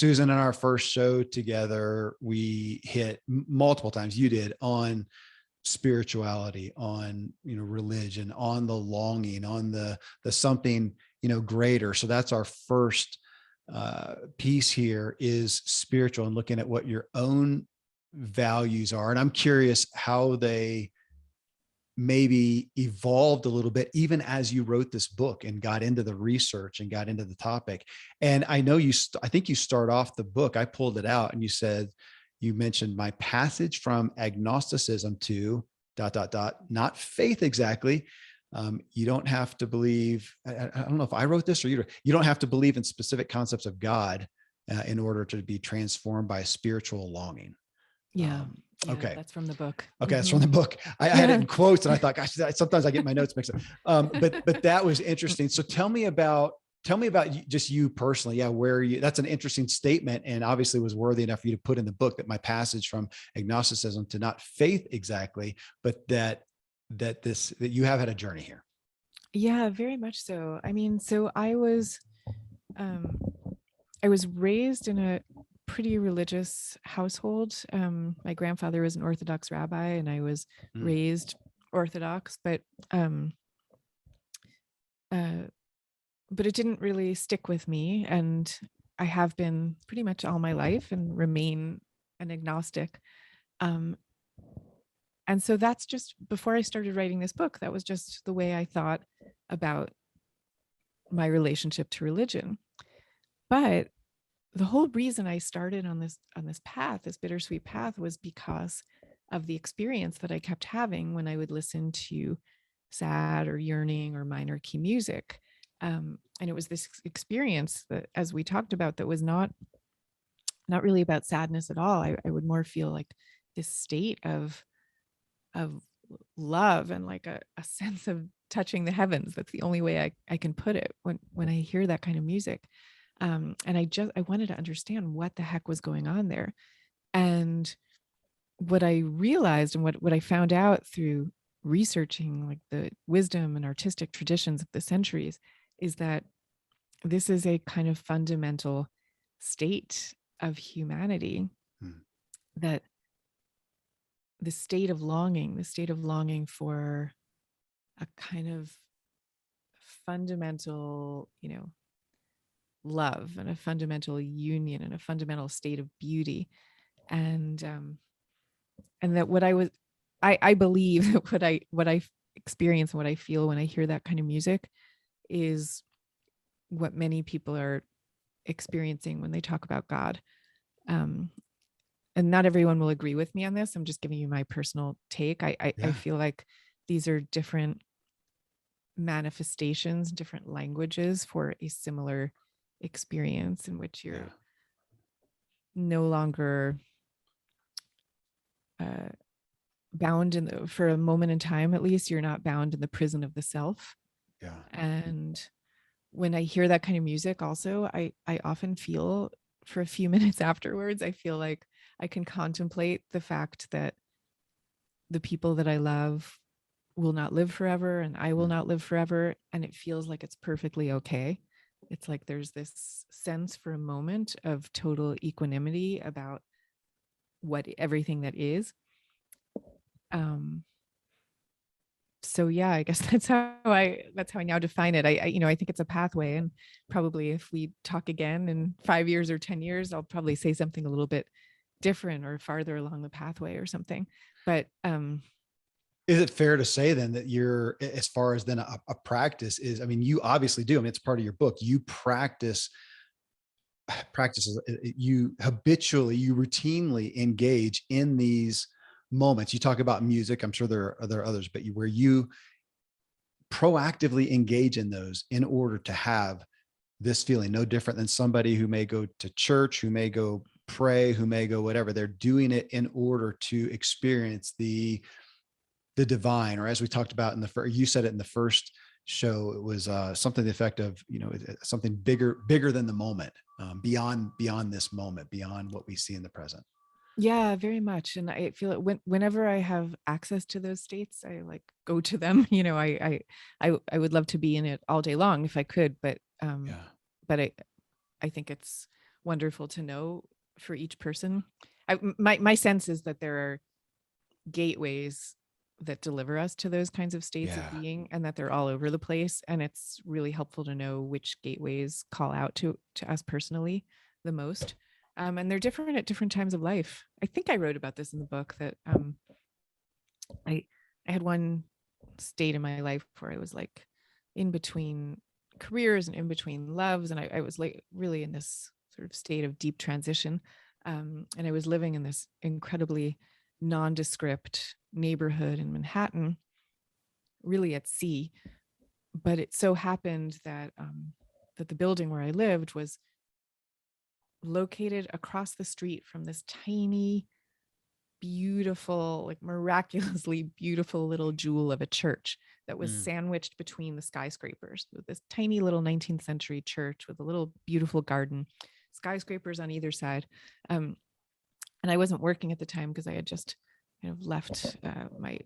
Susan, in our first show together, we hit multiple times, you did, on spirituality, on, religion, on the longing, on the something, greater. So that's our first piece here, is spiritual, and looking at what your own values are. And I'm curious how they maybe evolved a little bit, even as you wrote this book and got into the research and got into the topic. And I know I think you start off the book, I pulled it out, and you mentioned my passage from agnosticism to ... not faith exactly. You don't have to believe, I don't know if I wrote this or you don't have to believe in specific concepts of God in order to be transformed by a spiritual longing. Yeah. Okay. That's from the book. Okay. That's from the book. I had it in quotes, and I thought, gosh, sometimes I get my notes mixed up. But that was interesting. So tell me about just you personally. Yeah. That's an interesting statement, and obviously was worthy enough for you to put in the book, that my passage from agnosticism to not faith exactly, but that you have had a journey here. Yeah, very much so. I mean, so I was raised in a pretty religious household. My grandfather was an Orthodox rabbi, and I was raised Orthodox, but it didn't really stick with me. And I have been pretty much all my life and remain an agnostic. And so that's just, before I started writing this book, that was just the way I thought about my relationship to religion. But the whole reason I started on this path, this bittersweet path, was because of the experience that I kept having when I would listen to sad or yearning or minor key music. And it was this experience that, as we talked about, that was not really about sadness at all. I would more feel like this state of love and like a sense of touching the heavens. That's the only way I can put it when I hear that kind of music. And I wanted to understand what the heck was going on there. And what I realized, and what I found out through researching like the wisdom and artistic traditions of the centuries, is that this is a kind of fundamental state of humanity, that the state of longing for a kind of fundamental, love, and a fundamental union, and a fundamental state of beauty. And that I believe that what I experience and what I feel when I hear that kind of music is what many people are experiencing when they talk about God. And not everyone will agree with me on this. I'm just giving you my personal take. I feel like these are different manifestations, different languages for a similar experience, in which you're no longer bound for a moment in time, at least, you're not bound in the prison of the self. Yeah. And when I hear that kind of music, also, I often feel, for a few minutes afterwards, I feel like I can contemplate the fact that the people that I love will not live forever, and I will not live forever. And it feels like it's perfectly okay. It's like there's this sense for a moment of total equanimity about everything that is. So yeah, I guess that's how I now define it. I think it's a pathway, and probably if we talk again in 5 years or 10 years, I'll probably say something a little bit different or farther along the pathway or something. But is it fair to say then that you're, as far as then a practice is, I mean, you obviously do, I mean, it's part of your book, you practices, you habitually, you routinely engage in these moments. You talk about music, I'm sure there are others, but where you proactively engage in those in order to have this feeling, no different than somebody who may go to church, who may go pray, who may go whatever. They're doing it in order to experience the divine, or as we talked about you said it in the first show, it was something to the effect of, something bigger than the moment, beyond this moment, beyond what we see in the present. Yeah, very much. And I feel it whenever I have access to those states, I like go to them. I would love to be in it all day long if I could, but I think it's wonderful to know for each person. My sense is that there are gateways that deliver us to those kinds of states of Yeah. being, and that they're all over the place. And it's really helpful to know which gateways call out to us personally the most. And they're different at different times of life. I think I wrote about this in the book that I I had one state in my life where I was like in between careers and in between loves, and I was like really in this sort of state of deep transition. And I was living in this incredibly nondescript neighborhood in Manhattan, really at sea. But it so happened that that the building where I lived was located across the street from this tiny, beautiful, like miraculously beautiful little jewel of a church that was Mm. sandwiched between the skyscrapers. With this tiny little 19th century church with a little beautiful garden, skyscrapers on either side. Um, and I wasn't working at the time because I had just kind of left my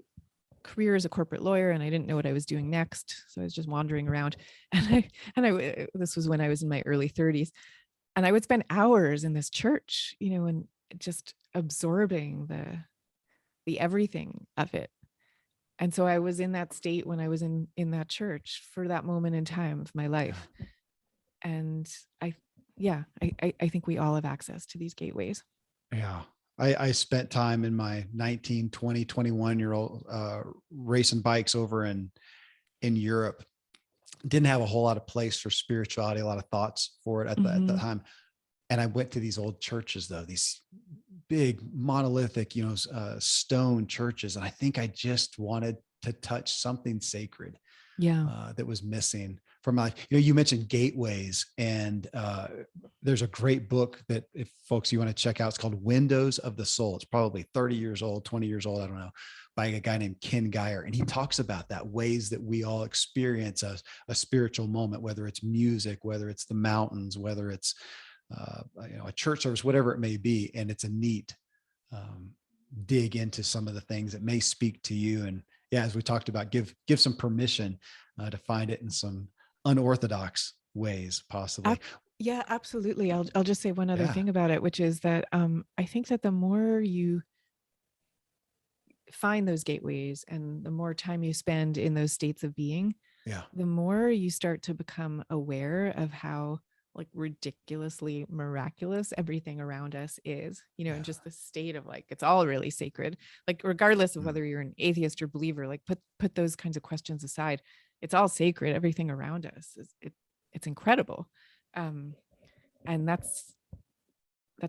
career as a corporate lawyer, and I didn't know what I was doing next. So I was just wandering around, and this was when I was in my early 30s, and I would spend hours in this church, and just absorbing the everything of it. And so I was in that state when I was in that church for that moment in time of my life. Yeah. And I think we all have access to these gateways. Yeah. I spent time in my 19, 20, 21 year old racing bikes over in Europe. Didn't have a whole lot of place for spirituality, a lot of thoughts for it at the Mm-hmm. time. And I went to these old churches, though, these big monolithic, stone churches. And I think I just wanted to touch something sacred Yeah. that was missing from my, you mentioned gateways, and there's a great book that if folks you want to check out, it's called Windows of the Soul. It's probably 30 years old, 20 years old, I don't know, by a guy named Ken Geyer. And he talks about that ways that we all experience a spiritual moment, whether it's music, whether it's the mountains, whether it's a church service, whatever it may be. And it's a neat um, dig into some of the things that may speak to you. And yeah, as we talked about, give some permission to find it in some unorthodox ways, possibly. Yeah, absolutely. I'll just say one other Yeah, thing about it, which is that I think that the more you find those gateways and the more time you spend in those states of being, yeah, the more you start to become aware of how like ridiculously miraculous everything around us is, and yeah. just the state of like it's all really sacred. Like regardless of Mm, whether you're an atheist or believer, like put those kinds of questions aside. It's all sacred. Everything around us it's incredible. Um, and that's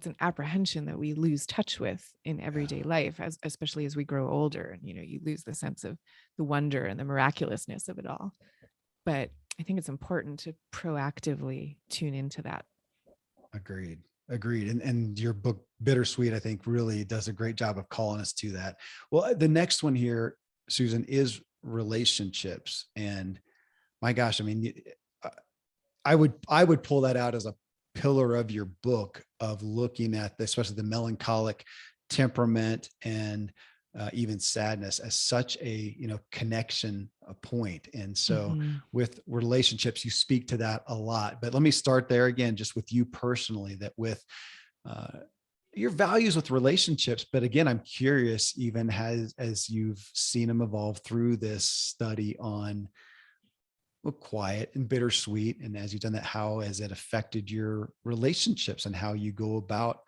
an apprehension that we lose touch with in yeah, everyday life, especially as we grow older, and you lose the sense of the wonder and the miraculousness of it all. But I think it's important to proactively tune into that. agreed. Agreed. And your book, Bittersweet, I think really does a great job of calling us to that. Well, the next one here, Susan, is relationships. And my gosh, I mean, I would pull that out as a pillar of your book of looking at this, especially the melancholic temperament and even sadness as such a connection a point. And so Mm-hmm. with relationships, you speak to that a lot. But let me start there again, just with you personally, that with uh, your values with relationships. But again, I'm curious, even as you've seen them evolve through this study on quiet and bittersweet. And as you've done that, how has it affected your relationships and how you go about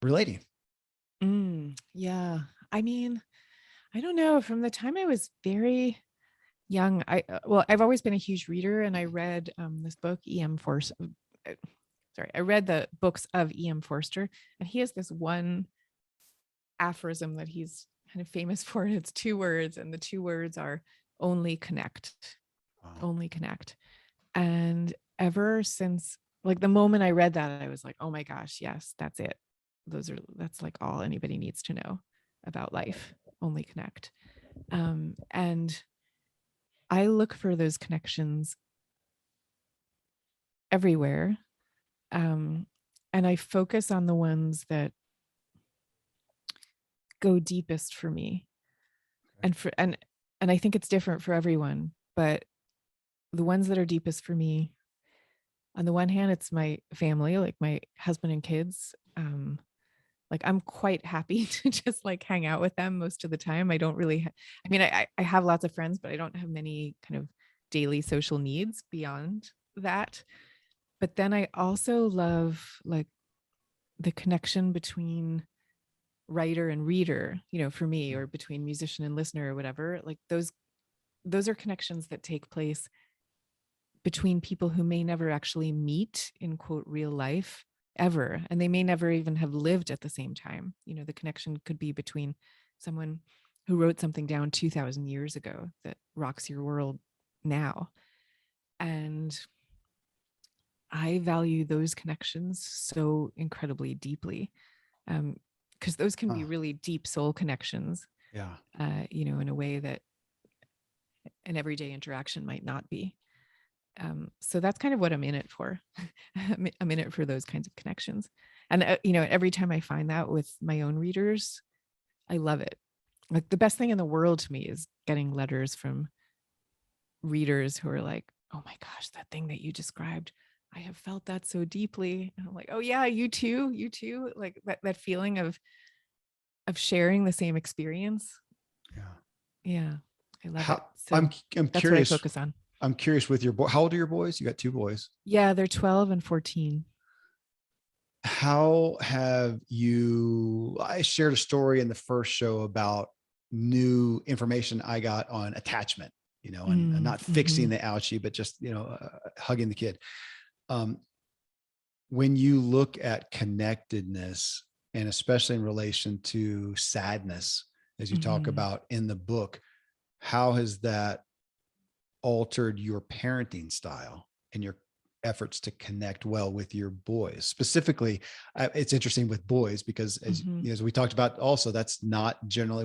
relating? Yeah. I mean, I don't know. From the time I was very young, I've always been a huge reader, and I read this book, E.M. Forster. Sorry, I read the books of E.M. Forster, and he has this one aphorism that he's kind of famous for, and it's two words, and the two words are only connect, Wow. only connect. And ever since, like the moment I read that, I was like, oh my gosh, yes, that's it. That's like all anybody needs to know about life. Only connect. And I look for those connections everywhere. Um, and I focus on the ones that go deepest for me. Okay. And I think it's different for everyone, but the ones that are deepest for me, on the one hand, it's my family, like my husband and kids. Like I'm quite happy to just like hang out with them most of the time. I don't really, I mean, I have lots of friends, but I don't have many kind of daily social needs beyond that. But then I also love like the connection between writer and reader, for me, or between musician and listener or whatever. Like those are connections that take place between people who may never actually meet in quote real life ever, and they may never even have lived at the same time. The connection could be between someone who wrote something down 2000 years ago that rocks your world now. And I value those connections so incredibly deeply, because those can be Huh. really deep soul connections, Yeah. in a way that an everyday interaction might not be. So that's kind of what I'm in it for. I'm in it for those kinds of connections. And, every time I find that with my own readers, I love it. Like the best thing in the world to me is getting letters from readers who are like, oh my gosh, that thing that you described, I have felt that so deeply. And I'm like, oh yeah, you too. Like that feeling of sharing the same experience. Yeah. Yeah, I love it. How So I'm that's what I curious. focus on. I'm curious with your boy. How old are your boys? You got two boys. Yeah, they're 12 and 14. How have you? I shared a story in the first show about new information I got on attachment, and not fixing Mm-hmm. the ouchie, but just, hugging the kid. Um, when you look at connectedness, and especially in relation to sadness, as you talk Mm-hmm. about in the book, how has that altered your parenting style and your efforts to connect well with your boys? Specifically, it's interesting with boys because Mm-hmm. as we talked about also, that's not generally,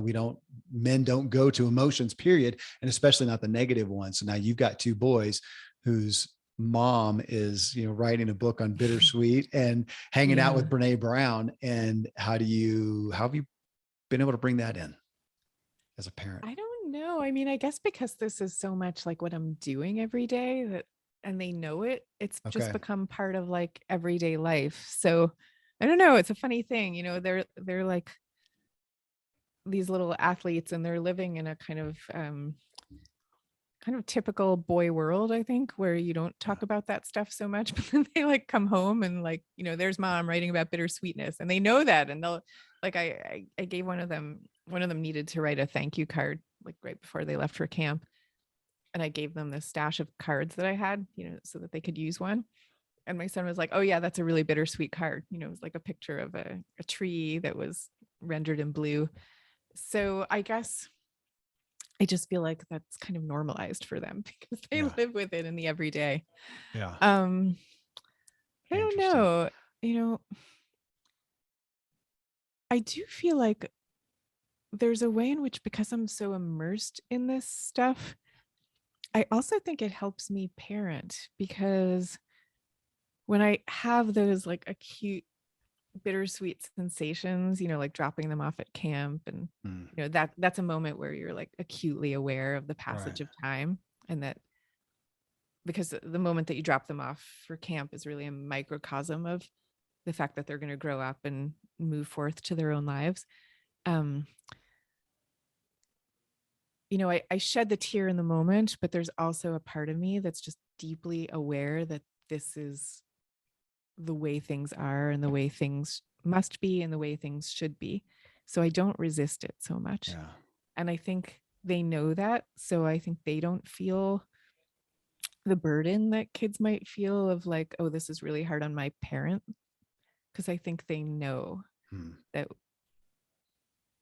men don't go to emotions, period. And especially not the negative ones. So now you've got two boys whose mom is, writing a book on bittersweet and hanging out Yeah. with Brene Brown. And how have you been able to bring that in as a parent? I don't know. I mean, I guess because this is so much like what I'm doing every day, and they know it, it's just Okay. become part of like everyday life. So I don't know. It's a funny thing, they're like these little athletes, and they're living in a kind of typical boy world, I think, where you don't Yeah. talk about that stuff so much. But then they like come home and like, there's mom writing about bittersweetness, and they know that. And they'll like, I gave one of them needed to write a thank you card like right before they left for camp. And I gave them this stash of cards that I had, so that they could use one. And my son was like, oh yeah, that's a really bittersweet card. It was like a picture of a tree that was rendered in blue. So I guess I just feel like that's kind of normalized for them because they Yeah. live with it in the everyday. Yeah. Um, I don't Interesting. know. I do feel like there's a way in which, because I'm so immersed in this stuff, I also think it helps me parent, because when I have those like acute bittersweet sensations, like dropping them off at camp, and Mm, that's a moment where you're like acutely aware of the right. passage of time, and that because the moment that you drop them off for camp is really a microcosm of the fact that they're going to grow up and move forth to their own lives. Um, I shed the tear in the moment, but there's also a part of me that's just deeply aware that this is the way things are, and the way things must be, and the way things should be. So I don't resist it so much. Yeah. And I think they know that. So I think they don't feel the burden that kids might feel of like, oh, this is really hard on my parent. Because I think they know Hmm. that,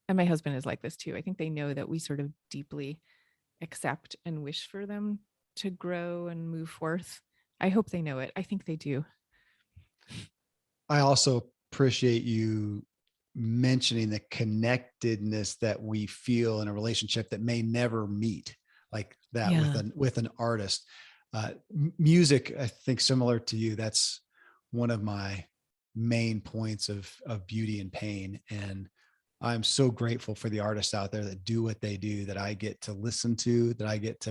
and my husband is like this too. I think they know that we sort of deeply accept and wish for them to grow and move forth. I hope they know it. I think they do. I also appreciate you mentioning the connectedness that we feel in a relationship that may never meet, like that with Yeah. an artist. Music, I think, similar to you, that's one of my main points of beauty and pain. And I'm so grateful for the artists out there that do what they do, that I get to listen to,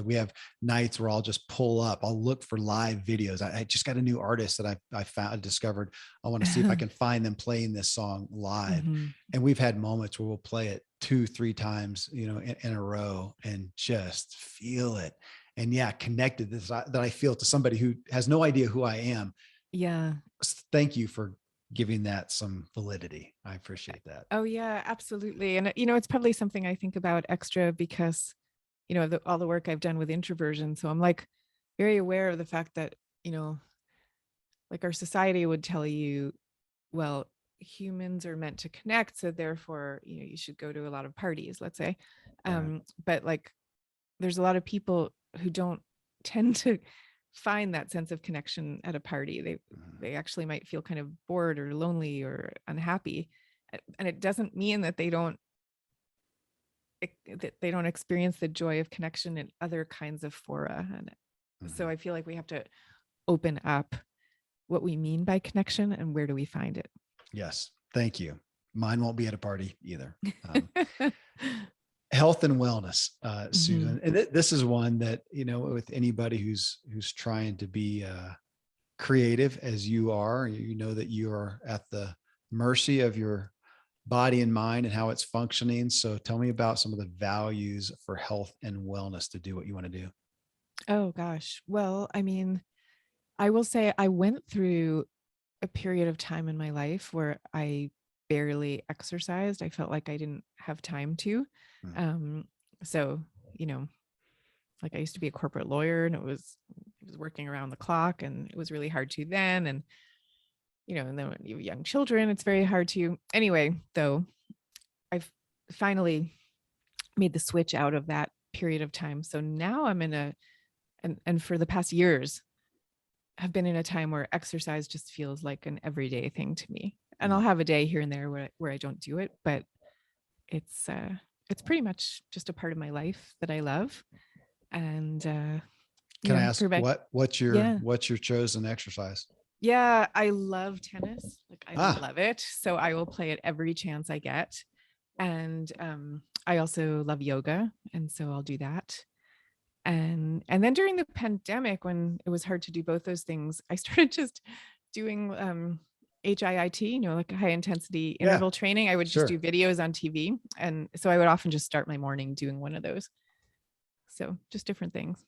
we have nights where I'll just pull up, I'll look for live videos. I just got a new artist that I discovered. I want to see if I can find them playing this song live. Mhm. And we've had moments where we'll play it 2-3 times, in a row and just feel it. And yeah, connected that I feel to somebody who has no idea who I am. Yeah. Thank you for giving that some validity. I appreciate that. Oh yeah, absolutely. And it's probably something I think about extra because, all the work I've done with introversion. So I'm like very aware of the fact that, like our society would tell you, well, humans are meant to connect, so therefore, you should go to a lot of parties, let's say. Right. But like there's a lot of people who don't tend to find that sense of connection at a party. They actually might feel kind of bored or lonely or unhappy. And it doesn't mean that they don't experience the joy of connection in other kinds of fora. And so I feel like we have to open up what we mean by connection and where do we find it. Yes. Thank you. Mine won't be at a party either. Health and wellness, Susan. And this is one that, with anybody who's trying to be creative as you are, that you are at the mercy of your body and mind and how it's functioning. So tell me about some of the values for health and wellness to do what you want to do. Oh gosh. Well, I mean, I will say I went through a period of time in my life where I barely exercised. I felt like I didn't have time to. Mm. So, like I used to be a corporate lawyer and it was working around the clock and it was really hard to then. And, and then when you have young children, it's very hard to. Anyway, though, I've finally made the switch out of that period of time. So now I'm and for the past years, have been in a time where exercise just feels like an everyday thing to me. And I'll have a day here and there where I don't do it, but it's pretty much just a part of my life that I love. And Can I ask what's yeah. your chosen exercise? Yeah, I love tennis. Like I Ah, love it. So I will play it every chance I get. And I also love yoga, and so I'll do that. And then during the pandemic, when it was hard to do both those things, I started just doing HIIT, like high intensity yeah, interval training. I would just do sure. videos on TV. And so I would often just start my morning doing one of those. So just different things.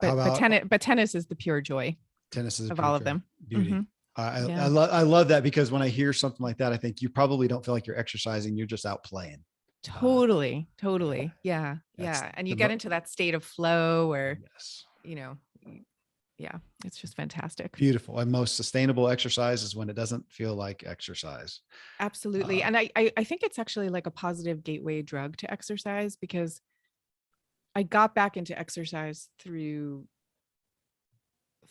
How But about tennis is the pure joy tennis is a of pure all of them. beauty? Yeah. I love that, because when I hear something like that, I think you probably don't feel like you're exercising. You're just out playing. Totally. Yeah, Yeah. that's Yeah. And you get into that state of flow where, yes, yeah, it's just fantastic. beautiful. And most sustainable exercise is when it doesn't feel like exercise. Absolutely. And I think it's actually like a positive gateway drug to exercise, because I got back into exercise through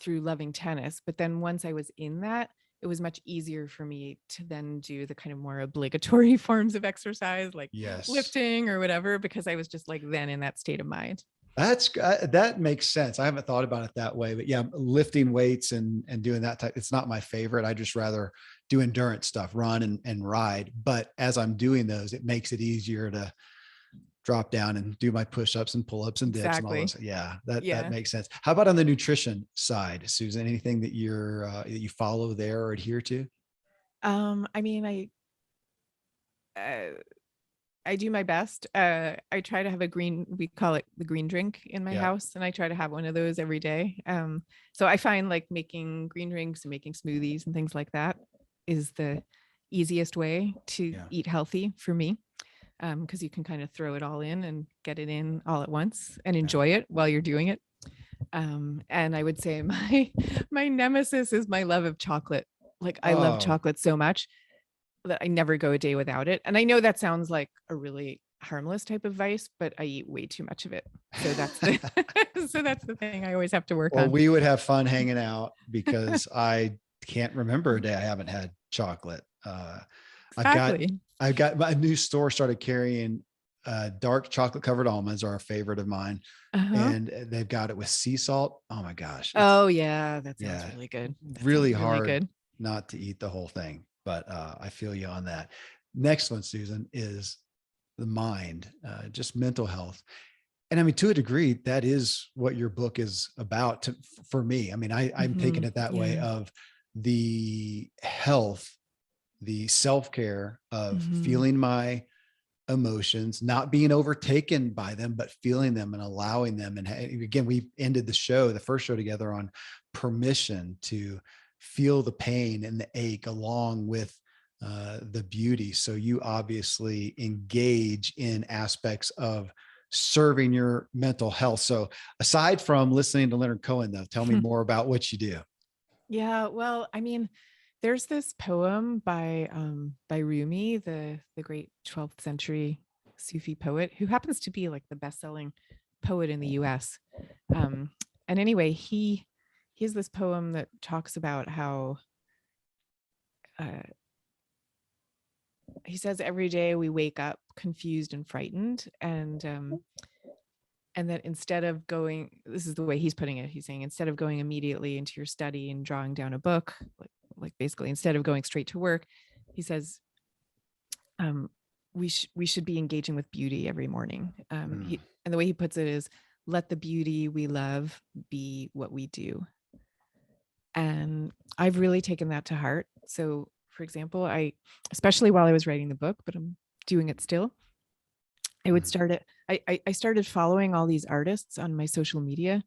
loving tennis. But then once I was in that, it was much easier for me to then do the kind of more obligatory forms of exercise, like Yes. lifting or whatever, because I was just like then in that state of mind. That makes sense. I haven't thought about it that way, but yeah, lifting weights and doing that type, it's not my favorite. I just rather do endurance stuff, run and ride. But as I'm doing those, it makes it easier to drop down and do my push-ups and pull-ups and dips and all Exactly. those. Yeah, that Yeah. makes sense. How about on the nutrition side, Susan? Anything that that you follow there or adhere to? I mean, uh, I do my best. I try to have we call it the green drink in my Yeah. house, and I try to have one of those every day. So I find like making green drinks and making smoothies and things like that is the easiest way to eat healthy for me. Because you can kind of throw it all in and get it in all at once and enjoy it while you're doing it. And I would say my nemesis is my love of chocolate. Like I love chocolate so much that I never go a day without it. And I know that sounds like a really harmless type of vice, but I eat way too much of it. So that's the thing I always have to work Well, on. we would have fun hanging out, because I can't remember a day I haven't had chocolate. Exactly. I've got my new store started carrying dark chocolate covered almonds, are a favorite of mine. And they've got it with sea salt. Oh my gosh. Oh yeah. That sounds Yeah, really good. That really sounds really hard good. not to eat the whole thing, but I feel you on that. Next one, Susan, is the mind, just mental health. And I mean, to a degree, that is what your book is about for me. I mean, I'm taking it that way, Yeah. of the health, the self-care of Hmm. feeling my emotions, not being overtaken by them, but feeling them and allowing them. And again, we ended the first show together, on permission to feel the pain and the ache along with the beauty. So you obviously engage in aspects of serving your mental health. So aside from listening to Leonard Cohen, though, tell me more about what you do. Yeah, well, I mean, there's this poem by Rumi, the great 12th century Sufi poet, who happens to be like the best-selling poet in the US. Um, and anyway, he has this poem that talks about how uh, he says every day we wake up confused and frightened, and that instead of going, this is the way he's putting it, he's saying instead of going immediately into your study and drawing down a book, like basically instead of going straight to work, he says um, we should be engaging with beauty every morning. Mm, And the way he puts it is, let the beauty we love be what we do. And I've really taken that to heart. So, for example, especially while I was writing the book, but I'm doing it still, I would mm, start it. I started following all these artists on my social media,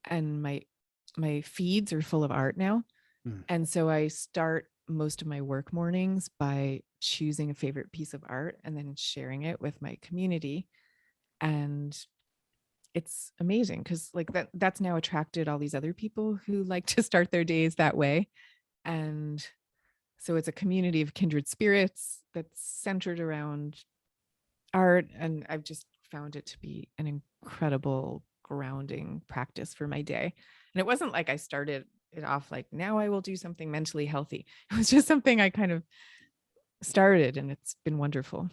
and my feeds are full of art now. mm. And so I start most of my work mornings by choosing a favorite piece of art and then sharing it with my community. And it's amazing because like that's now attracted all these other people who like to start their days that way. And so it's a community of kindred spirits that's centered around art. And I've just found it to be an incredible grounding practice for my day. And it wasn't like I started it off like, now I will do something mentally healthy. It was just something I kind of started, and it's been wonderful.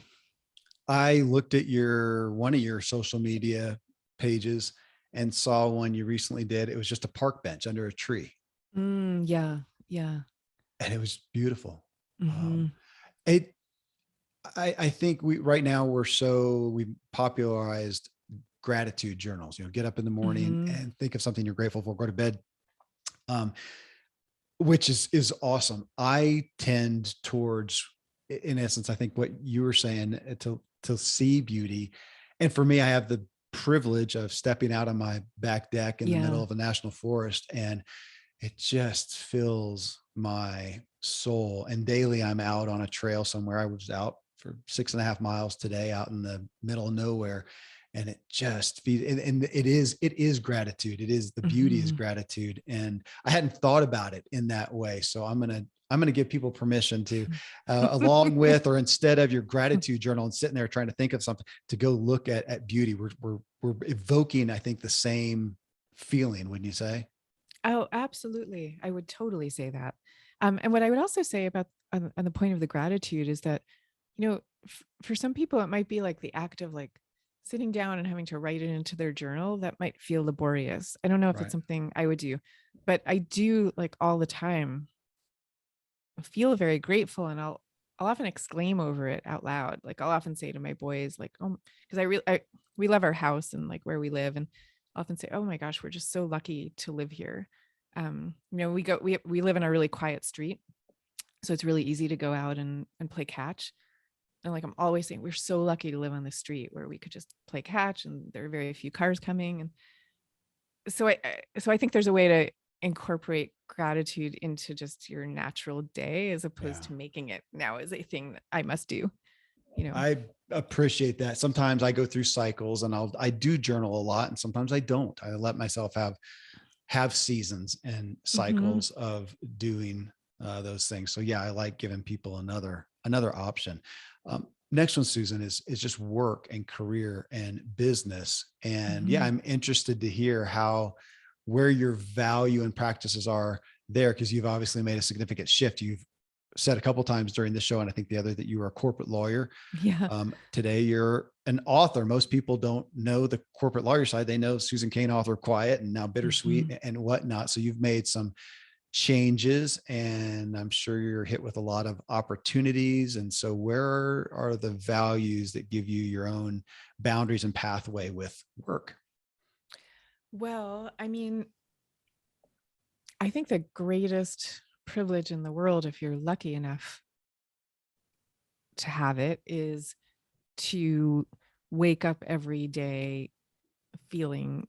I looked at one of your social media pages and saw one you recently did. It was just a park bench under a tree, Yeah. Yeah. and it was beautiful. Um, Hmm. it, I think right now we popularized gratitude journals. Get up in the morning Hmm. and think of something you're grateful for. Go to bed, um, which is awesome. I tend towards, in essence, I think what you were saying, to see beauty. And for me, I have the privilege of stepping out on my back deck in the middle Yeah. of a national forest, and it just fills my soul. And daily I'm out on a trail somewhere. I was out for 6.5 miles today, out in the middle of nowhere. And it just feeds, and it is gratitude. It is, the beauty is Hmm. gratitude. And I hadn't thought about it in that way. So I'm going to give people permission to, along with, or instead of your gratitude journal and sitting there trying to think of something, to go look at beauty. We're evoking, I think, the same feeling, wouldn't you say? Oh, absolutely. I would totally say that. And what I would also say about on the point of the gratitude is that, for some people, it might be like the act of like sitting down and having to write it into their journal that might feel laborious. I don't know if it's Right. something I would do, but I do like all the time feel very grateful, and I'll often exclaim over it out loud. Like I'll often say to my boys, like, oh, because we love our house and like where we live, and I often say, oh my gosh, we're just so lucky to live here. We live in a really quiet street, so it's really easy to go out and play catch. And like I'm always saying, we're so lucky to live on the street where we could just play catch, and there are very few cars coming. And so I think there's a way to incorporate gratitude into just your natural day as opposed Yeah. to making it now as a thing that I must do, you know. I appreciate that. Sometimes I go through cycles, and I do journal a lot, and sometimes I don't. I let myself have seasons and Mhm. cycles of doing those things. So yeah, I like giving people another option. Next one, Susan, is just work and career and business. And yeah, Mhm. I'm interested to hear where your value and practices are there, because you've obviously made a significant shift. You've said a couple times during the show, and I think the other, that you were a corporate lawyer. Yeah. Today, you're an author. Most people don't know the corporate lawyer side. They know Susan Cain, author of Quiet and now Bittersweet Mhm. and whatnot. So you've made some changes, and I'm sure you're hit with a lot of opportunities. And so where are the values that give you your own boundaries and pathway with work? Well, I mean, I think the greatest privilege in the world, if you're lucky enough to have it, is to wake up every day feeling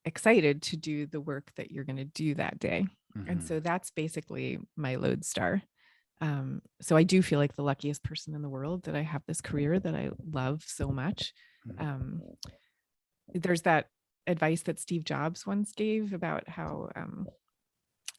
excited to do the work that you're going to do that day. And Mm-hmm. so that's basically my lodestar. So I do feel like the luckiest person in the world that I have this career that I love so much. Um, there's that advice that Steve Jobs once gave about how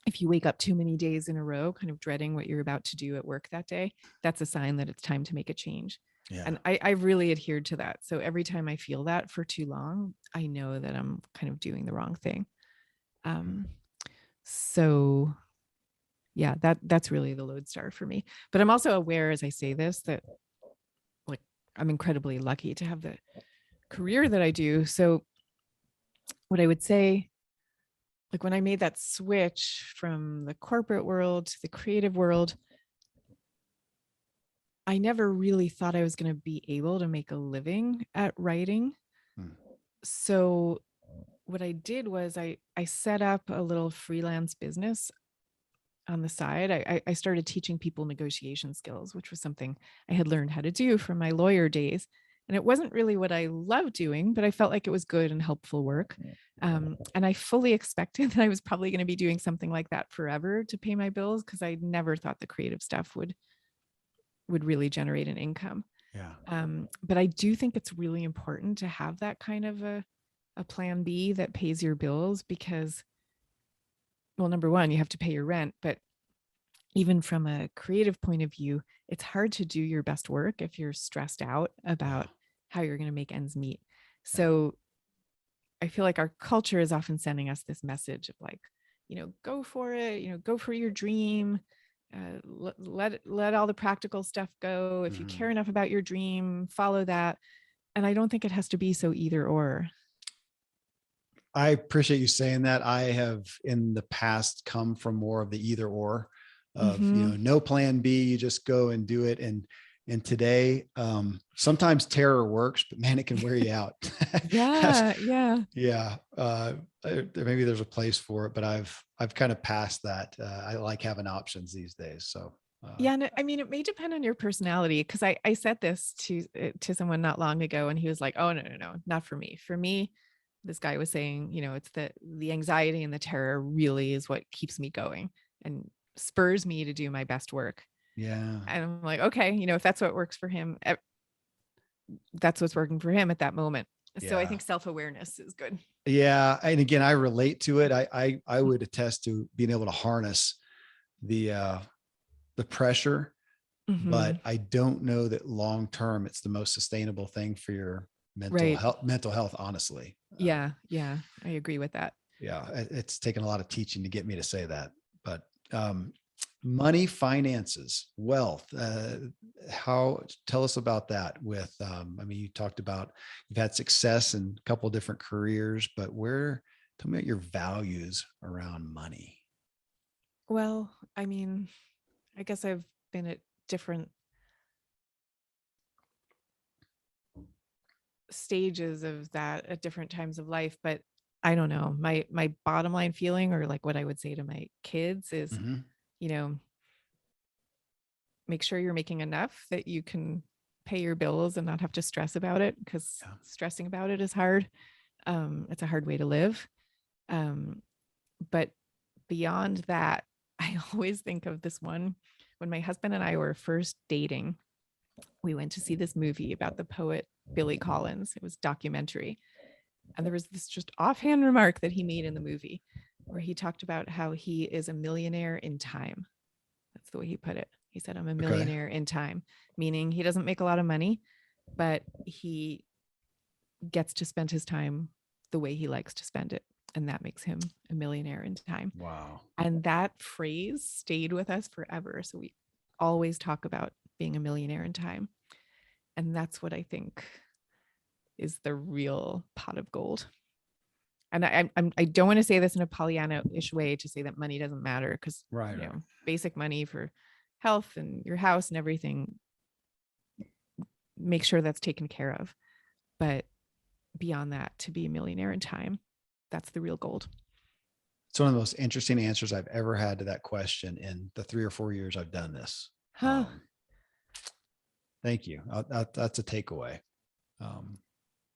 if you wake up too many days in a row, kind of dreading what you're about to do at work that day, that's a sign that it's time to make a change. Yeah. And I really adhered to that. So every time I feel that for too long, I know that I'm kind of doing the wrong thing. Um, so yeah, that's really the lodestar for me. But I'm also aware as I say this that like I'm incredibly lucky to have the career that I do. So what I would say, like when I made that switch from the corporate world to the creative world, I never really thought I was going to be able to make a living at writing. Mm. So what I did was I set up a little freelance business on the side. I started teaching people negotiation skills, which was something I had learned how to do from my lawyer days. And it wasn't really what I loved doing, but I felt like it was good and helpful work. And I fully expected that I was probably going to be doing something like that forever to pay my bills, because I never thought the creative stuff would really generate an income. Yeah. But I do think it's really important to have that kind of a plan B that pays your bills, because, well, number one, you have to pay your rent, but even from a creative point of view, it's hard to do your best work if you're stressed out Yeah. about how you're going to make ends meet. Yeah. So I feel like our culture is often sending us this message of like, go for it, go for your dream. Let all the practical stuff go. If you Mm-hmm. care enough about your dream, follow that. And I don't think it has to be so either or. I appreciate you saying that. I have in the past come from more of the either or of, Mm-hmm. no plan B, you just go and do it. And today, sometimes terror works, but man, it can wear you out. Yeah, yeah. Yeah. Maybe there's a place for it, but I've kind of passed that. I like having options these days. So, Yeah, and I mean, it may depend on your personality, because I said this to someone not long ago, and he was like, "Oh, no, no, no, not for me. For me," this guy was saying, it's the anxiety and the terror really is what keeps me going and spurs me to do my best work. yeah. And I'm like, okay, if that's what works for him, that's what's working for him at that moment. So I Yeah. think self-awareness is good. Yeah. And again, I relate to it. I would attest to being able to harness the, the pressure, Mm-hmm. but I don't know that long term it's the most sustainable thing for your Right. mental health, honestly. Yeah. Yeah. I agree with that. Yeah, it's taken a lot of teaching to get me to say that. But money, finances, wealth, how, tell us about that with, I mean, you talked about you've had success in a couple of different careers, but tell me about your values around money. Well, I mean, I guess I've been at different stages of that at different times of life, but I don't know. My bottom line feeling, or like what I would say to my kids, is, Mm-hmm. you know, make sure you're making enough that you can pay your bills and not have to stress about it, because Yeah. stressing about it is hard. It's a hard way to live. Um, but beyond that, I always think of this one when my husband and I were first dating. We went to see this movie about the poet Billy Collins. It was a documentary. And there was this just offhand remark that he made in the movie where he talked about how he is a millionaire in time. That's the way he put it. He said, I'm a Okay. millionaire in time, meaning he doesn't make a lot of money, but he gets to spend his time the way he likes to spend it. And that makes him a millionaire in time. Wow. And that phrase stayed with us forever. So we always talk about being a millionaire in time. And that's what I think is the real pot of gold. And I don't want to say this in a Pollyanna-ish way to say that money doesn't matter, because, Right. Right. basic money for health and your house and everything, make sure that's taken care of. But beyond that, to be a millionaire in time, that's the real gold. It's one of the most interesting answers I've ever had to that question in the 3 or 4 years I've done this. Huh. Thank you. That's a takeaway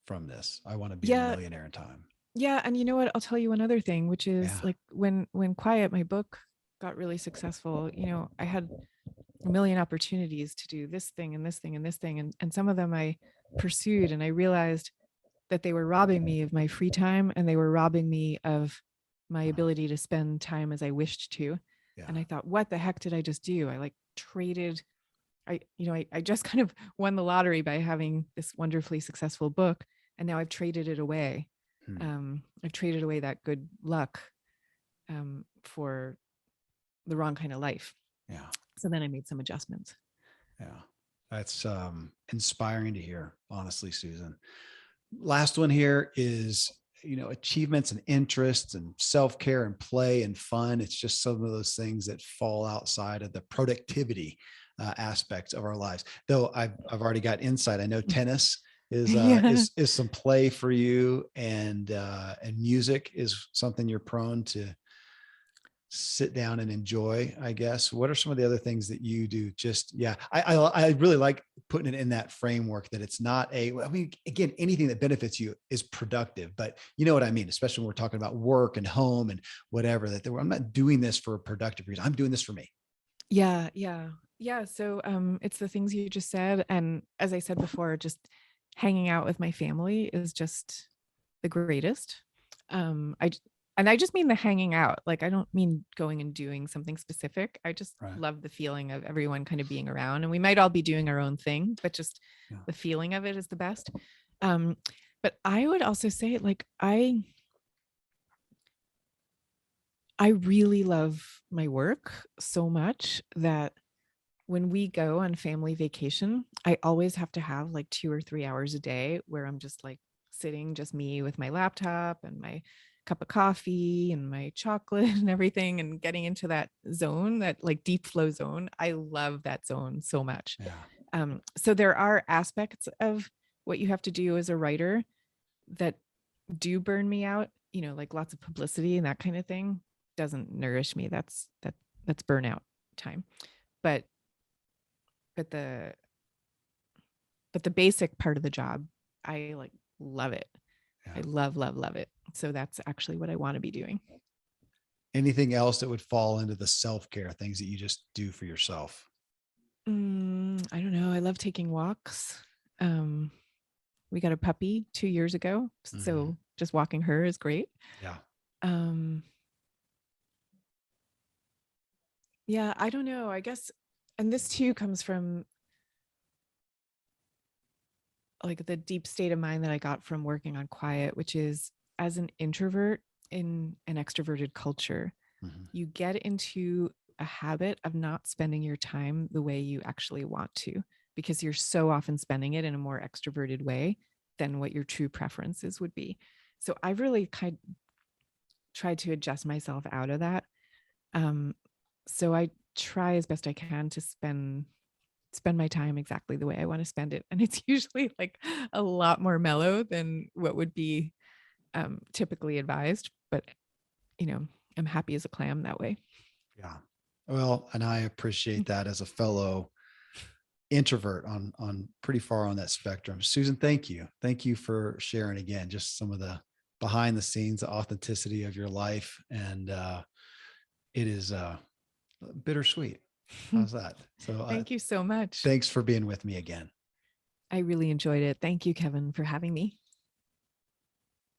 from this. I want to be a Yeah. millionaire in time. Yeah. And you know what? I'll tell you another thing, which is Yeah. like when Quiet, my book, got really successful, I had a million opportunities to do this thing and this thing and this thing. And some of them I pursued, and I realized that they were robbing me of my free time, and they were robbing me of my ability to spend time as I wished to. Yeah. And I thought, what the heck did I just do? I like traded, I just kind of won the lottery by having this wonderfully successful book. And now I've traded it away. I've traded away that good luck for the wrong kind of life. Yeah. So then I made some adjustments. Yeah. That's inspiring to hear, honestly, Susan. Last one here is, achievements and interests and self-care and play and fun. It's just some of those things that fall outside of the productivity aspects of our lives. Though I've already got insight. I know tennis is is some play for you, and music is something you're prone to sit down and enjoy, I guess. What are some of the other things that you do? Just, yeah, I really like putting it in that framework that it's not again, anything that benefits you is productive, but you know what I mean? Especially when we're talking about work and home and whatever, that I'm not doing this for a productive reason. I'm doing this for me. Yeah. So it's the things you just said. And as I said before, just hanging out with my family is just the greatest. I just mean the hanging out. Like, I don't mean going and doing something specific. I just love the feeling of everyone kind of being around, and we might all be doing our own thing, but just the feeling of it is the best. But I would also say, like, I really love my work so much that when we go on family vacation, I always have to have like 2 or 3 hours a day where I'm just like sitting, just me with my laptop and my cup of coffee and my chocolate and everything, and getting into that zone, that like deep flow zone. I love that zone so much. So there are aspects of what you have to do as a writer that do burn me out, like lots of publicity and that kind of thing doesn't nourish me. That's burnout time. But the basic part of the job, I like love it. I love it. So that's actually what I want to be doing. Anything else that would fall into the self-care things that you just do for yourself? I don't know. I love taking walks. We got a puppy 2 years ago, so just walking her is great. Yeah. Yeah, I don't know. I guess, and this too comes from like the deep state of mind that I got from working on Quiet, which is, as an introvert in an extroverted culture, you get into a habit of not spending your time the way you actually want to, because you're so often spending it in a more extroverted way than what your true preferences would be. So I've really kind of tried to adjust myself out of that. So I try as best I can to spend my time exactly the way I want to spend it. And it's usually like a lot more mellow than what would be typically advised. But, I'm happy as a clam that way. Yeah. Well, and I appreciate that as a fellow introvert on pretty far on that spectrum. Susan, thank you. Thank you for sharing again, just some of the behind the scenes, the authenticity of your life. And it is bittersweet. How's that? So thank you so much. Thanks for being with me again. I really enjoyed it. Thank you, Kevin, for having me.